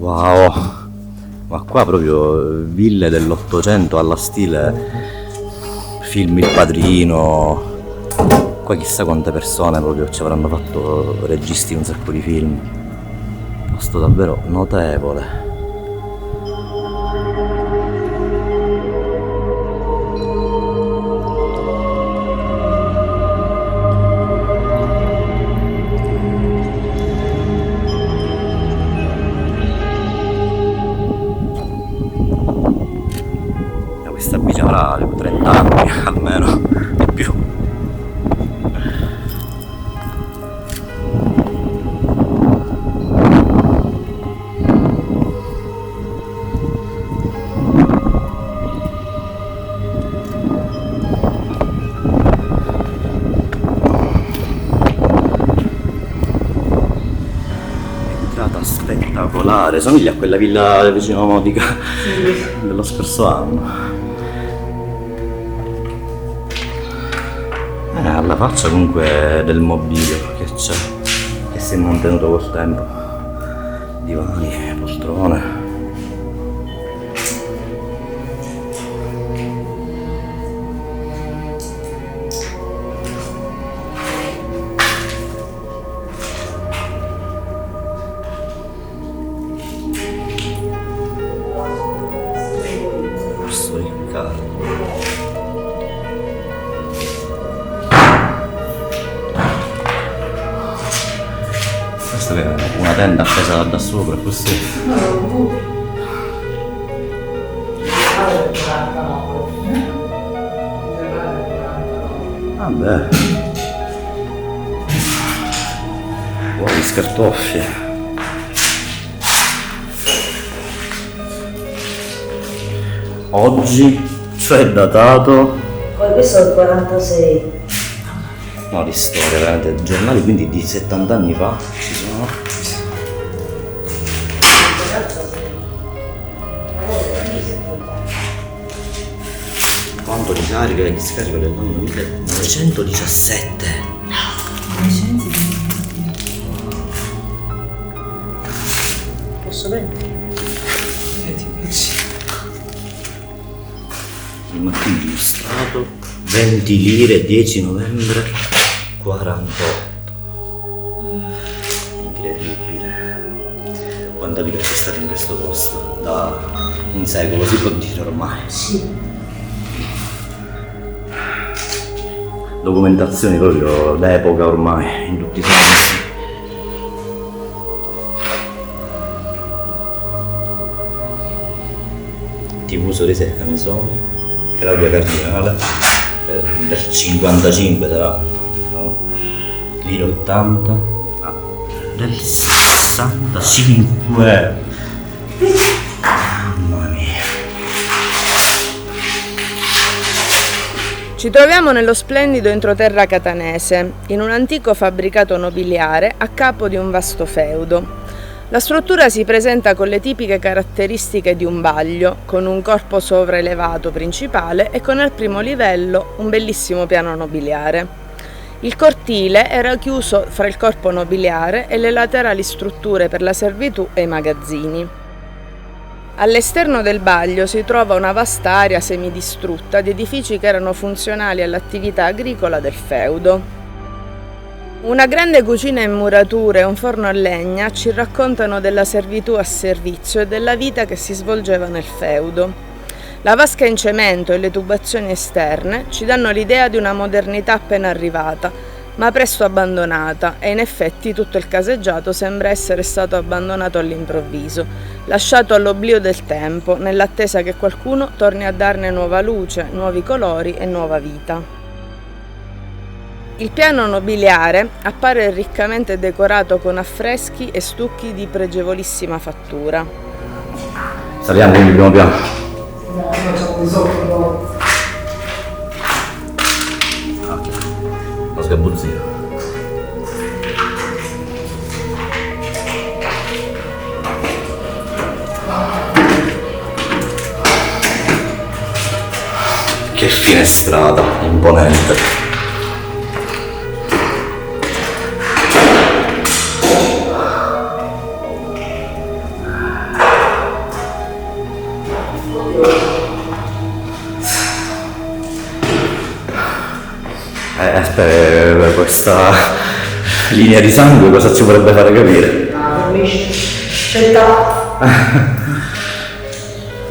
Wow, ma qua proprio ville dell'Ottocento alla stile film Il Padrino. Qua chissà quante persone proprio ci avranno fatto registi un sacco di film. Posto davvero notevole. Questa bici avrà 30 anni almeno, di più. Entrata spettacolare, somiglia a quella villa del vicino Modica dello scorso anno. Alla faccia comunque del mobilio che c'è, che si è mantenuto col tempo. Divani, poltrone. Corso Riccardo. Questa è una tenda appesa da sopra, così. Vabbè. Buoni scartoffie. Oggi, cioè datato. Poi questo è il 46. No, di storia, veramente, giornali quindi di 70 anni fa ci sono. Quanto di carica e discarica dell'anno 1917. Posso prendere? Il mattino illustrato, 20 lire, 10 novembre 48. Incredibile. Quanta vita c'è stata in questo posto? Da un secolo si può dire ormai. Sì. Documentazioni proprio d'epoca ormai, in tutti i sensi. TV sorrisi canzoni, Claudia Cardinale, del 55 sarà, no? Lire 80, del 65. Mamma mia. Ci troviamo nello splendido entroterra catanese, in un antico fabbricato nobiliare a capo di un vasto feudo. La struttura si presenta con le tipiche caratteristiche di un baglio, con un corpo sovraelevato principale e con al primo livello un bellissimo piano nobiliare. Il cortile era chiuso fra il corpo nobiliare e le laterali strutture per la servitù e i magazzini. All'esterno del baglio si trova una vasta area semidistrutta di edifici che erano funzionali all'attività agricola del feudo. Una grande cucina in murature e un forno a legna ci raccontano della servitù a servizio e della vita che si svolgeva nel feudo. La vasca in cemento e le tubazioni esterne ci danno l'idea di una modernità appena arrivata, ma presto abbandonata, e in effetti tutto il caseggiato sembra essere stato abbandonato all'improvviso, lasciato all'oblio del tempo, nell'attesa che qualcuno torni a darne nuova luce, nuovi colori e nuova vita. Il piano nobiliare appare riccamente decorato con affreschi e stucchi di pregevolissima fattura. Saliamo quindi il primo piano. Lo sgabuzzino. Che finestrata imponente. Aspetta, questa linea di sangue cosa ci vorrebbe fare capire?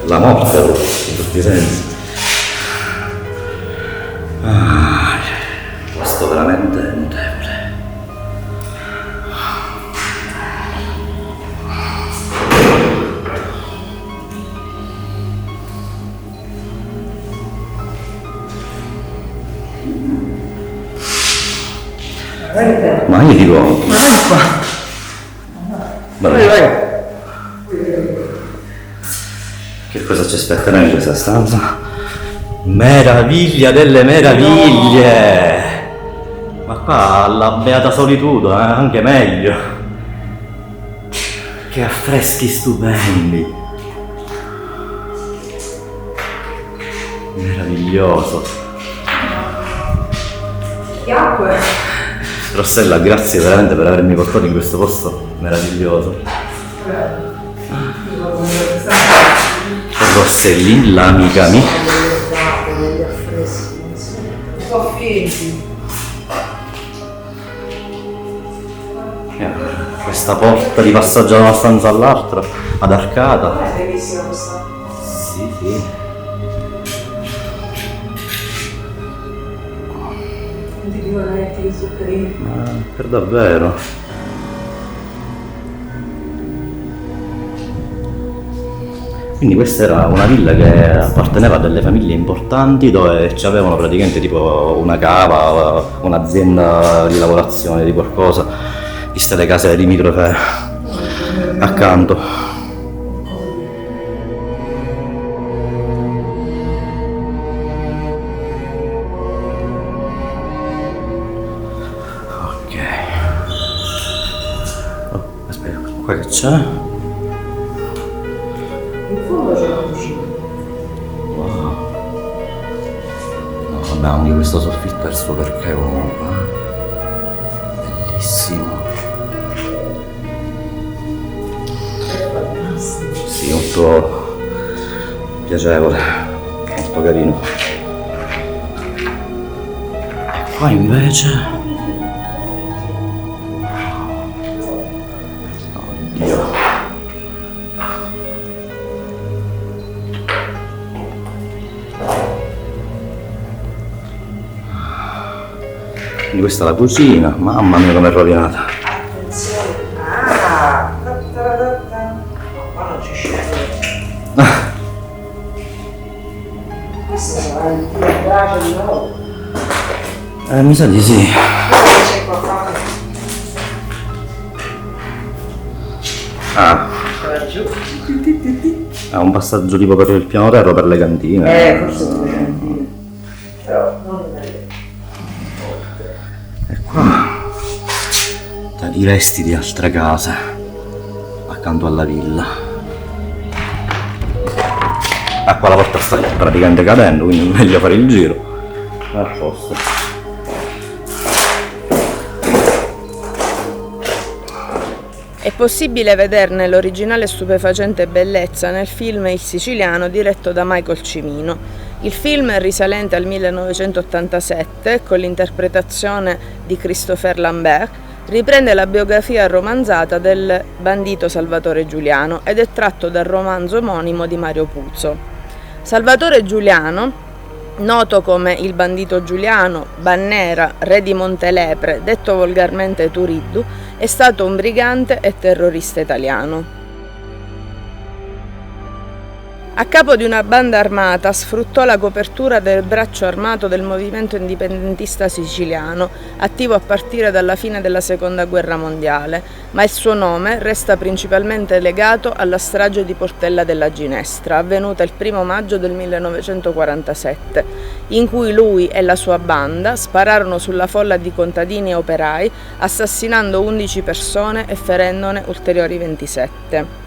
La morte, in tutti i sensi. Questo veramente è notevole. Ma io dico... Ma vai qua. Vabbè. Che cosa ci aspetterà in questa stanza? Meraviglia delle meraviglie! Ma qua la beata solitudo, anche meglio. Che affreschi stupendi! Meraviglioso! Chiacque. Rossella, grazie veramente per avermi portato in questo posto meraviglioso. Rossellin, l'amica mia. Sono finti. Questa porta di passaggio da una stanza all'altra, ad arcata. È bellissima questa. Sì, sì. Tutti i divanetti, i zuccherini. Ma per davvero? Quindi questa era una villa che apparteneva a delle famiglie importanti dove ci avevano praticamente tipo una cava, un'azienda di lavorazione di qualcosa, viste le case limitrofe accanto. Ok. Oh, aspetta, qua che c'è? In fondo c'è la cucina. Wow. No, vabbè, anche questo soffitto è il suo perché comunque. Bellissimo. Sì, molto piacevole, molto carino. E qua invece... Oddio. Quindi questa è la cucina, mamma mia come è rovinata. Attenzione. Ah! Qua non ci scende. Questo sarà il brace di nuovo. Mi sa di sì. C'è qualcosa. Ah, Va giù. è un passaggio tipo per il piano terra o per le cantine. Forse per le cantine. Però non è vero. E qua dai resti di altre case accanto alla villa. Ah, qua la porta sta praticamente cadendo, quindi è meglio fare il giro. A posto. È possibile vederne l'originale stupefacente bellezza nel film Il Siciliano diretto da Michael Cimino. Il film è risalente al 1987 con l'interpretazione di Christopher Lambert, riprende la biografia romanzata del bandito Salvatore Giuliano ed è tratto dal romanzo omonimo di Mario Puzo. Salvatore Giuliano, noto come il bandito Giuliano, Bannera, re di Montelepre, detto volgarmente Turiddu, è stato un brigante e terrorista italiano. A capo di una banda armata sfruttò la copertura del braccio armato del movimento indipendentista siciliano, attivo a partire dalla fine della Seconda Guerra Mondiale, ma il suo nome resta principalmente legato alla strage di Portella della Ginestra, avvenuta il 1 maggio del 1947, in cui lui e la sua banda spararono sulla folla di contadini e operai, assassinando 11 persone e ferendone ulteriori 27.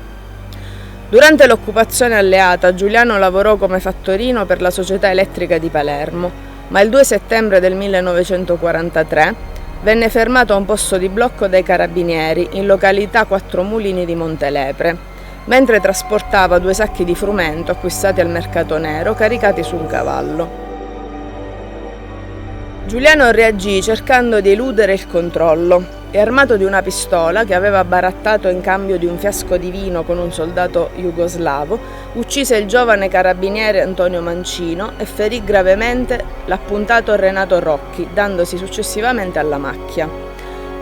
Durante l'occupazione alleata, Giuliano lavorò come fattorino per la Società Elettrica di Palermo, ma il 2 settembre del 1943 venne fermato a un posto di blocco dai carabinieri in località Quattro Mulini di Montelepre, mentre trasportava 2 sacchi di frumento acquistati al mercato nero caricati su un cavallo. Giuliano reagì cercando di eludere il controllo e, armato di una pistola che aveva barattato in cambio di un fiasco di vino con un soldato jugoslavo, uccise il giovane carabiniere Antonio Mancino e ferì gravemente l'appuntato Renato Rocchi, dandosi successivamente alla macchia.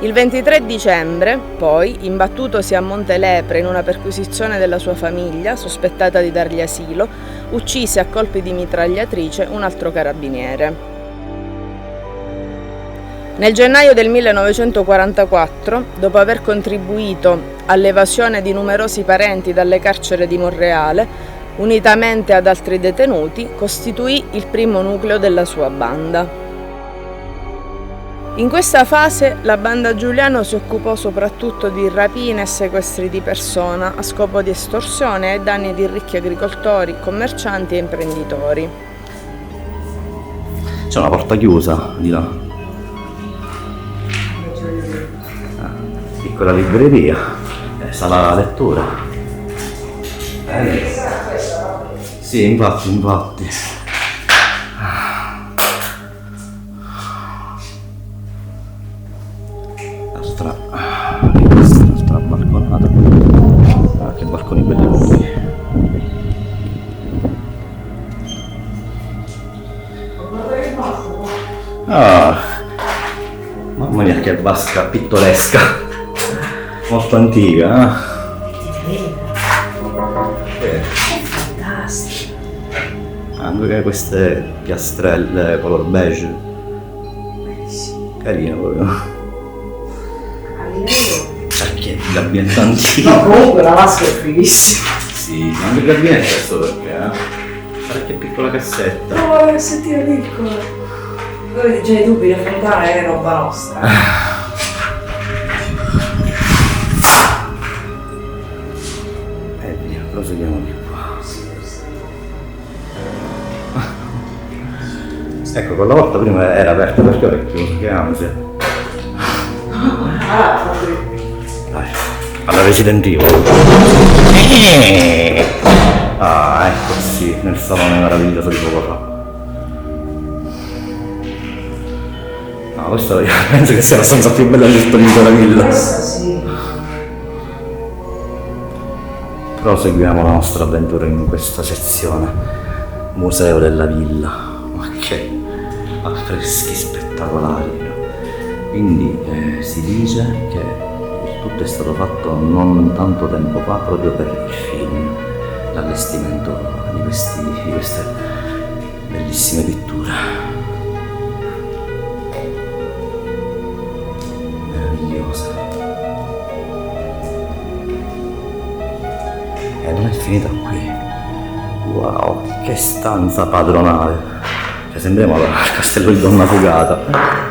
Il 23 dicembre, poi, imbattutosi a Montelepre in una perquisizione della sua famiglia, sospettata di dargli asilo, uccise a colpi di mitragliatrice un altro carabiniere. Nel gennaio del 1944, dopo aver contribuito all'evasione di numerosi parenti dalle carceri di Monreale, unitamente ad altri detenuti, costituì il primo nucleo della sua banda. In questa fase la banda Giuliano si occupò soprattutto di rapine e sequestri di persona a scopo di estorsione ai danni di ricchi agricoltori, commercianti e imprenditori. C'è una porta chiusa di là. Piccola libreria, sala lettura. Sì, infatti. L'altra balconata. Ah, che balconi belli lunghi. Ah, mamma mia, che vasca pittoresca. Molto antica, Fantastico. anche queste piastrelle color beige, Bellissimo. carino proprio. A livello. Perché il gabinetto antico? No, comunque la vasca è fighissima. Sì, anche il gabinetto questo perché, guarda che piccola cassetta. No, la cassettina piccola. Voi già i dubbi, la fontana è roba nostra. Proseguiamo di qua. Ecco, quella volta prima era aperta perché ora è chiuso, che ansia. Dai, alla Resident Evil. Ah, ecco sì, nel salone meraviglioso di poco fa. No, questo io penso che sia la stanza più bella di tutta l'intera villa. Questa sì. Proseguiamo la nostra avventura in questa sezione Museo della Villa. Ma che affreschi spettacolari! Quindi si dice che il tutto è stato fatto non tanto tempo fa proprio per il film, l'allestimento di queste bellissime pitture. Meravigliose. E non è finita qui. Wow, che stanza padronale. Cioè sembriamo al castello di Donna Fugata,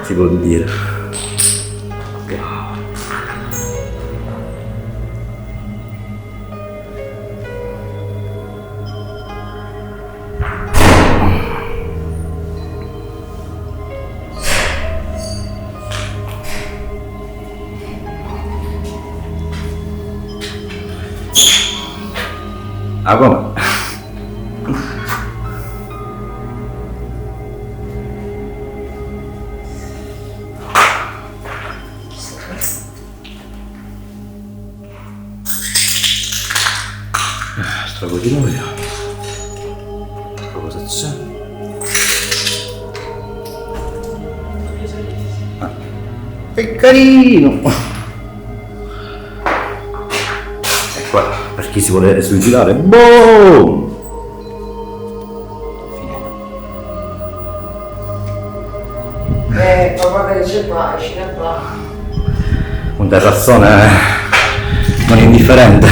si può dire. Wow. Ah, come? Stragodino io. Cosa c'è? Ah. Che carino! E qua, per chi si vuole suicidare, boom! qua, esci da qua. Un terrazzone non indifferente.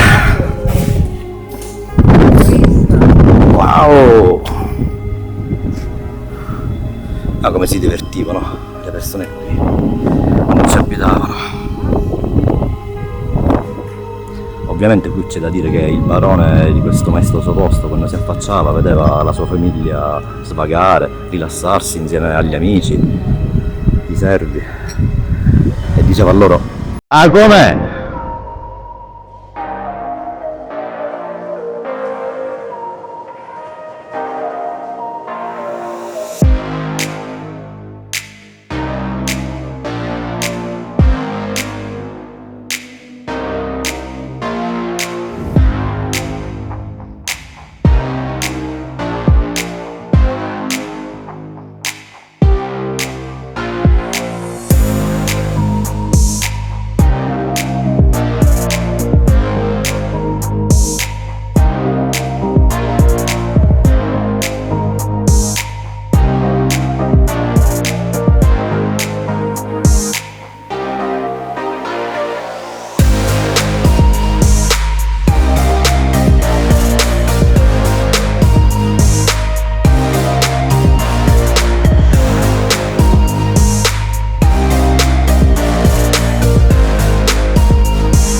Wow! Ma come si divertivano le persone qui quando ci abitavano. Ovviamente qui c'è da dire che il barone di questo maestoso posto, quando si affacciava, vedeva la sua famiglia svagare, rilassarsi insieme agli amici, i servi, e diceva a loro: "Ah, com'è?"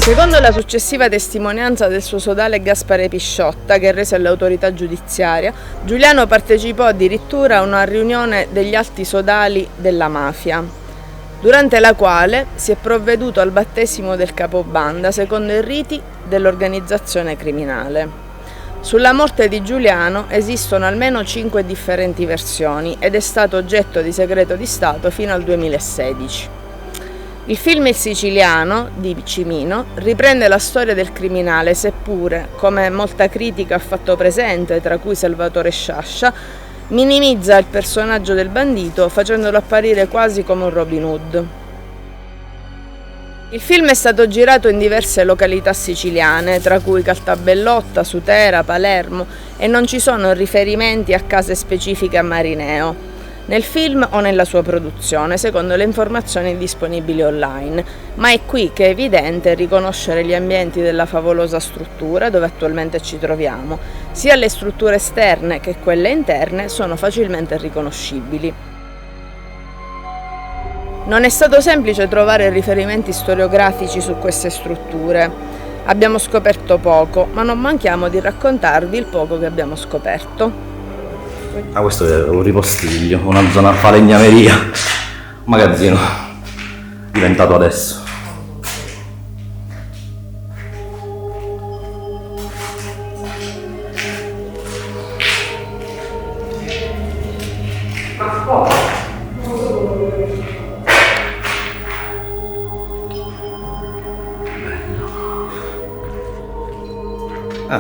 Secondo la successiva testimonianza del suo sodale Gaspare Pisciotta, che rese all'autorità giudiziaria, Giuliano partecipò addirittura a una riunione degli alti sodali della mafia, durante la quale si è provveduto al battesimo del capobanda secondo i riti dell'organizzazione criminale. Sulla morte di Giuliano esistono almeno 5 differenti versioni ed è stato oggetto di segreto di Stato fino al 2016. Il film Il Siciliano, di Cimino, riprende la storia del criminale, seppure, come molta critica ha fatto presente, tra cui Salvatore Sciascia, minimizza il personaggio del bandito facendolo apparire quasi come un Robin Hood. Il film è stato girato in diverse località siciliane, tra cui Caltabellotta, Sutera, Palermo, e non ci sono riferimenti a case specifiche a Marineo, nel film o nella sua produzione, secondo le informazioni disponibili online, ma è qui che è evidente riconoscere gli ambienti della favolosa struttura dove attualmente ci troviamo. Sia le strutture esterne che quelle interne sono facilmente riconoscibili. Non è stato semplice trovare riferimenti storiografici su queste strutture. Abbiamo scoperto poco, ma non manchiamo di raccontarvi il poco che abbiamo scoperto. Ah, questo è un ripostiglio, una zona falegnameria, un magazzino diventato adesso.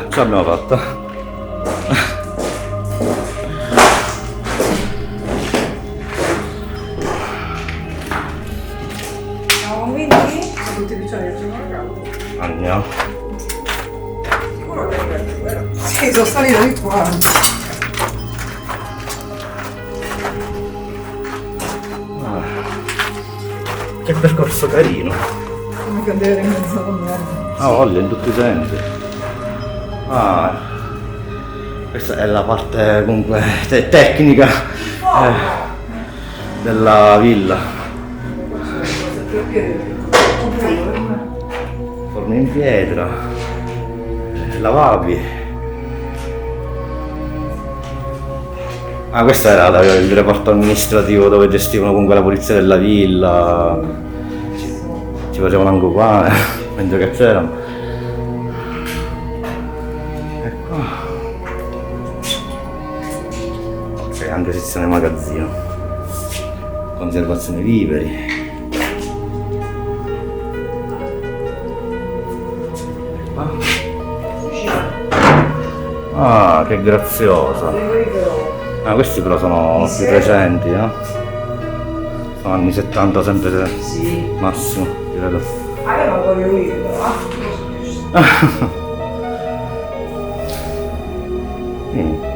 Ce l'abbiamo fatta. Andiamo. Sicuro che è vero? Sì, sono salito di qua. Che percorso carino. Come cadere in mezzo alla merda. Ah, voglia, in tutti i sensi. Questa è la parte comunque tecnica della villa. Forme in pietra, lavabili. Questo era il reparto amministrativo dove gestivano comunque la polizia della villa. Ci facevano anche qua, mentre che c'erano. E qua. Ok, anche sezione magazzino. Conservazione viveri. Che graziosa. Questi però sono più recenti, Sono anni 70 sempre sì. Massimo, credo. Io non voglio io,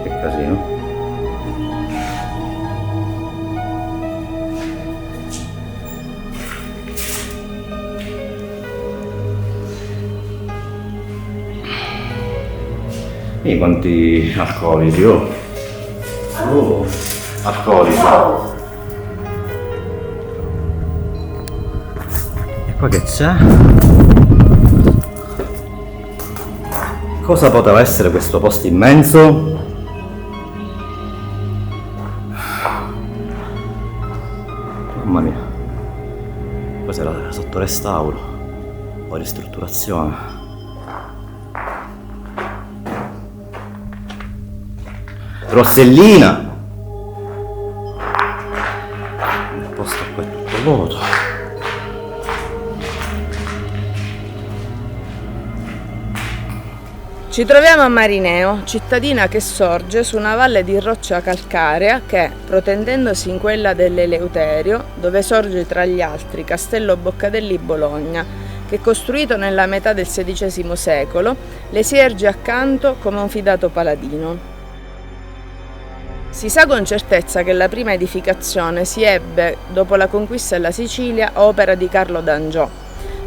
Che casino. E quanti alcolici, oh! Oh, alcolici! E qua che c'è? Cosa poteva essere questo posto immenso? Mamma mia, cos'era sotto restauro o ristrutturazione? Rossellina! Il posto qua è tutto vuoto. Ci troviamo a Marineo, cittadina che sorge su una valle di roccia calcarea che, protendendosi in quella dell'Eleuterio, dove sorge tra gli altri Castello Boccadelli Bologna, che costruito nella metà del XVI secolo, le si erge accanto come un fidato paladino. Si sa con certezza che la prima edificazione si ebbe dopo la conquista della Sicilia, opera di Carlo d'Angiò,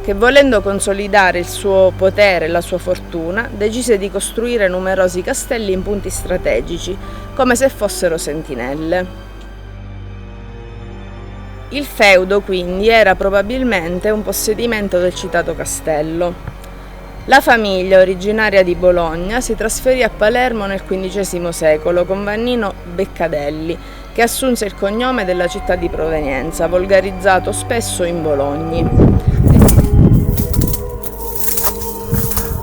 che volendo consolidare il suo potere e la sua fortuna, decise di costruire numerosi castelli in punti strategici, come se fossero sentinelle. Il feudo quindi era probabilmente un possedimento del citato castello. La famiglia, originaria di Bologna, si trasferì a Palermo nel XV secolo con Vannino Beccadelli, che assunse il cognome della città di provenienza, volgarizzato spesso in Bologni.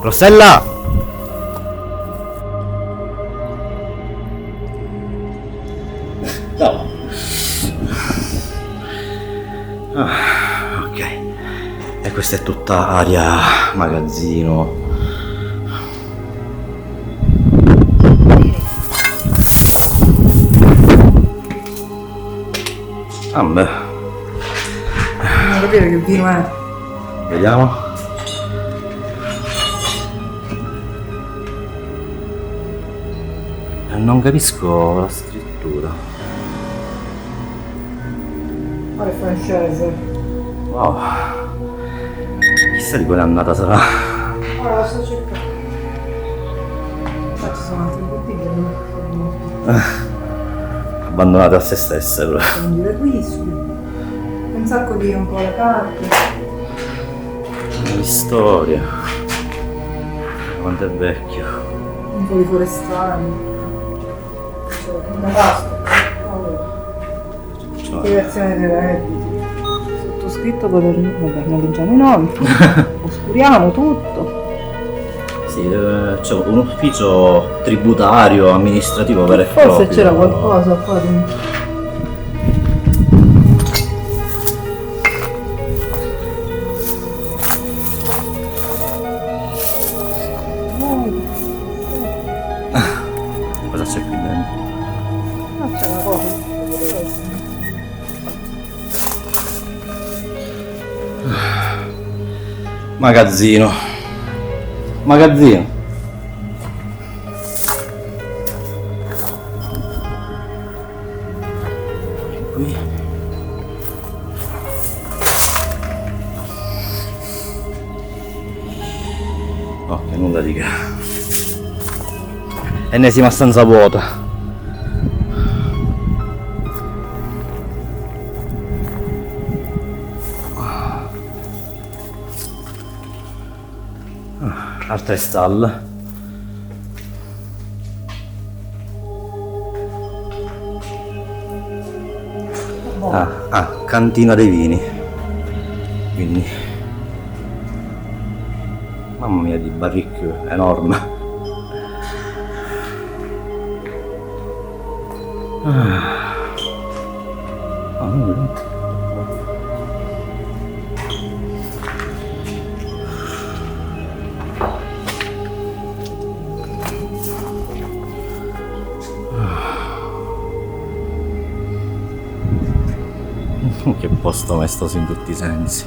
Rossella! No. Ok. E questa è tutta area magazzino. Non capire che vino è. Vediamo. Non capisco la scrittura. Quale francese? Wow. Chissà di quale annata sarà. Ora lo sto cercando. Qua ci sono altri bottiglie che non Abbandonate a se stesse. Però. sono di acquisti. Un sacco di un po' le carte. Di storia. Quanto è vecchio. Un po' di forestali. Una pasta. Cioè, Dichiarazione dei redditi. Sottoscritto vabbè, non leggiamo i nomi. Oscuriamo tutto. sì, c'è un ufficio tributario, amministrativo vero e proprio. Forse c'era qualcosa qua dentro. Cosa c'è qui dentro? Ah, c'è una cosa. Magazzino. Magazzino. Qui. Ok, nulla di che. Ennesima stanza vuota. Altre stalle. Cantina dei vini. Quindi mamma mia, di barrique enorme. Nulla. Che posto maestoso in tutti i sensi.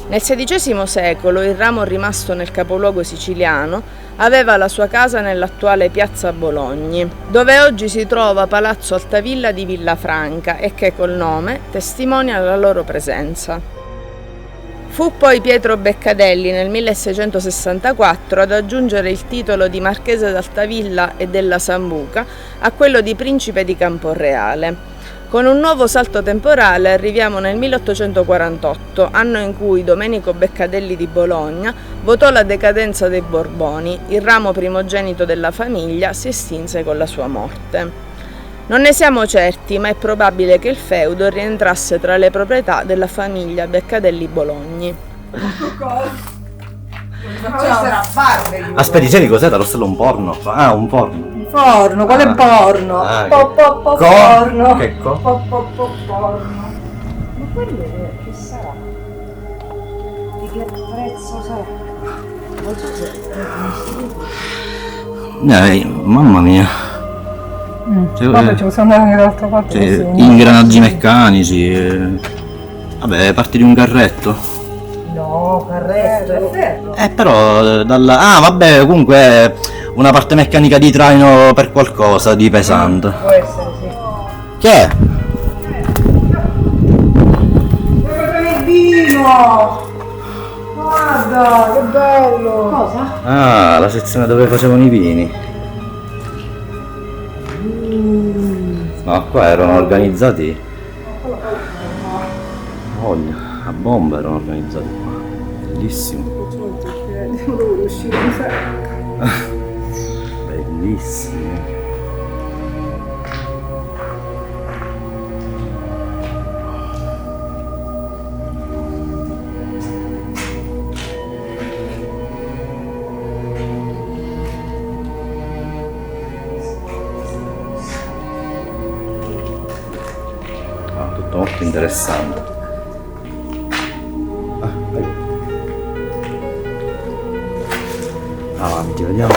Nel XVI secolo il ramo rimasto nel capoluogo siciliano aveva la sua casa nell'attuale piazza Bologni, dove oggi si trova Palazzo Altavilla di Villafranca e che col nome testimonia la loro presenza. Fu poi Pietro Beccadelli nel 1664 ad aggiungere il titolo di Marchese d'Altavilla e della Sambuca a quello di Principe di Camporreale. Con un nuovo salto temporale arriviamo nel 1848, anno in cui Domenico Beccadelli di Bologna votò la decadenza dei Borboni. Il ramo primogenito della famiglia si estinse con la sua morte. Non ne siamo certi, ma è probabile che il feudo rientrasse tra le proprietà della famiglia Beccadelli Bologni. Questa era Barberi. Aspetti, sai di cos'era? Lo stello un porno? Ah, un porno. Porno, quale Ah. porno? Ah, Porno. Che co? Porno. Ma quello che sarà? Di che prezzo sarà? Non so se è un istituto. Mamma mia. Cioè, Vabbè, ci possiamo andare anche dall'altra parte. cioè, così. ingranaggi meccanici. Vabbè, parti di un carretto. No, carretto, è ferro. Però dalla. Ah, vabbè, comunque è una parte meccanica di traino per qualcosa di pesante. Può essere, sì. Che è? Il vino! Guarda, che bello! Cosa? Ah, la sezione dove facevano i vini. Ma qua erano organizzati. Voglia, a bomba erano organizzati qua. Bellissimo. Devo uscire di fretta. Bellissimo. Tutto molto interessante. Vai. Avanti, vediamo.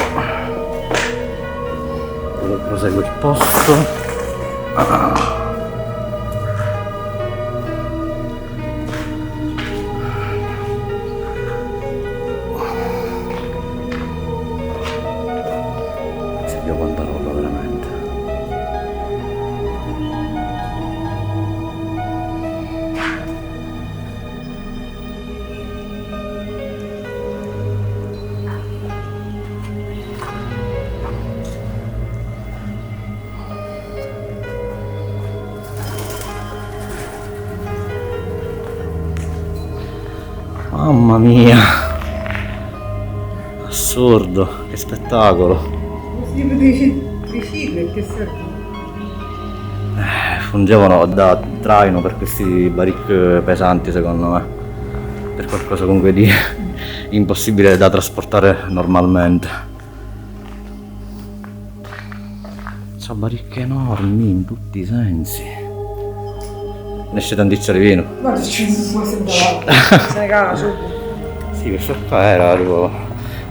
Dove prosegue il posto. Se io quanta roba veramente. Mamma mia, assurdo, che spettacolo. Tipo di cicli, che serve? Fungevano da traino per questi baricche pesanti, secondo me, per qualcosa comunque di impossibile da trasportare normalmente. C'ha baricche enormi in tutti i sensi. Ne esce tanticcia di vino. Guarda, ci può sembrare. Se ne cala subito. Sì, questo qua era tipo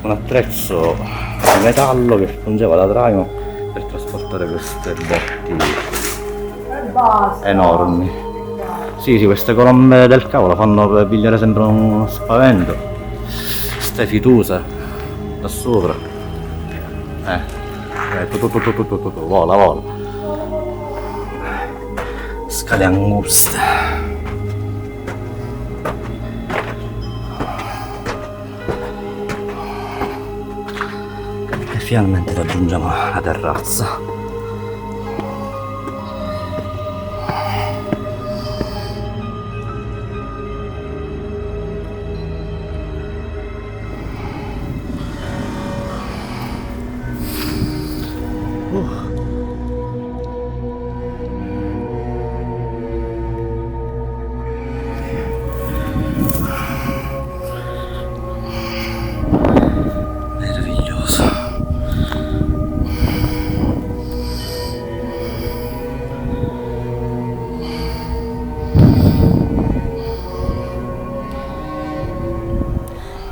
un attrezzo di metallo che fungeva da traino per trasportare queste botti E basta. enormi. Sì, queste colombe del cavolo fanno pigliare sempre uno spavento. Ste fituse da sopra. Vola, vola. Scale anguste. E finalmente raggiungiamo la terrazza. Meraviglioso.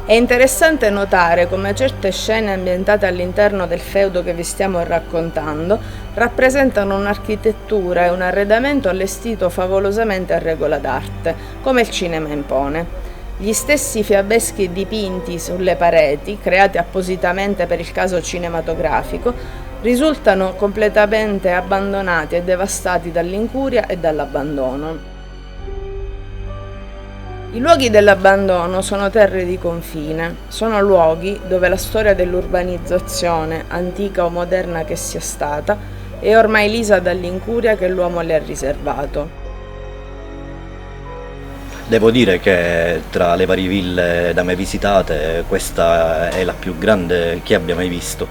È interessante notare come certe scene ambientate all'interno del feudo che vi stiamo raccontando rappresentano un'architettura e un arredamento allestito favolosamente a regola d'arte, come il cinema impone. Gli stessi fiabeschi dipinti sulle pareti, creati appositamente per il caso cinematografico, risultano completamente abbandonati e devastati dall'incuria e dall'abbandono. I luoghi dell'abbandono sono terre di confine, sono luoghi dove la storia dell'urbanizzazione, antica o moderna che sia stata, è ormai lisa dall'incuria che l'uomo le ha riservato. Devo dire che tra le varie ville da me visitate, questa è la più grande che abbia mai visto.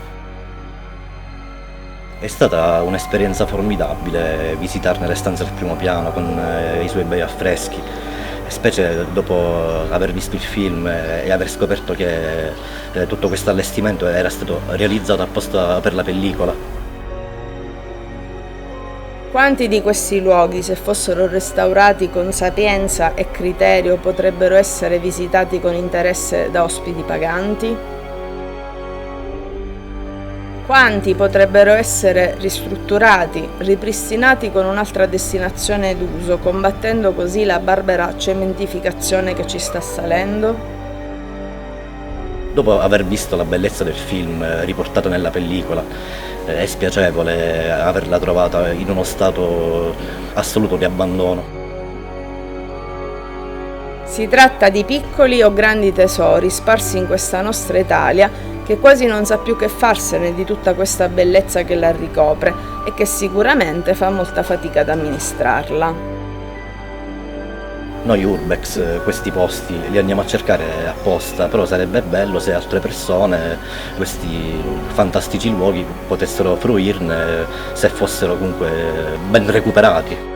È stata un'esperienza formidabile visitarne le stanze al primo piano con i suoi bei affreschi, specie dopo aver visto il film e aver scoperto che tutto questo allestimento era stato realizzato apposta per la pellicola. Quanti di questi luoghi, se fossero restaurati con sapienza e criterio, potrebbero essere visitati con interesse da ospiti paganti? Quanti potrebbero essere ristrutturati, ripristinati con un'altra destinazione d'uso, combattendo così la barbara cementificazione che ci sta salendo? Dopo aver visto la bellezza del film riportato nella pellicola, è spiacevole averla trovata in uno stato assoluto di abbandono. Si tratta di piccoli o grandi tesori sparsi in questa nostra Italia che quasi non sa più che farsene di tutta questa bellezza che la ricopre e che sicuramente fa molta fatica ad amministrarla. Noi Urbex questi posti li andiamo a cercare apposta, però sarebbe bello se altre persone questi fantastici luoghi potessero fruirne se fossero comunque ben recuperati.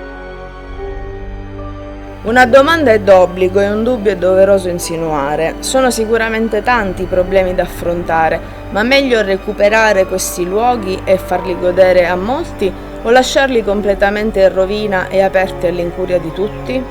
Una domanda è d'obbligo e un dubbio è doveroso insinuare. Sono sicuramente tanti i problemi da affrontare, ma meglio recuperare questi luoghi e farli godere a molti o lasciarli completamente in rovina e aperti all'incuria di tutti?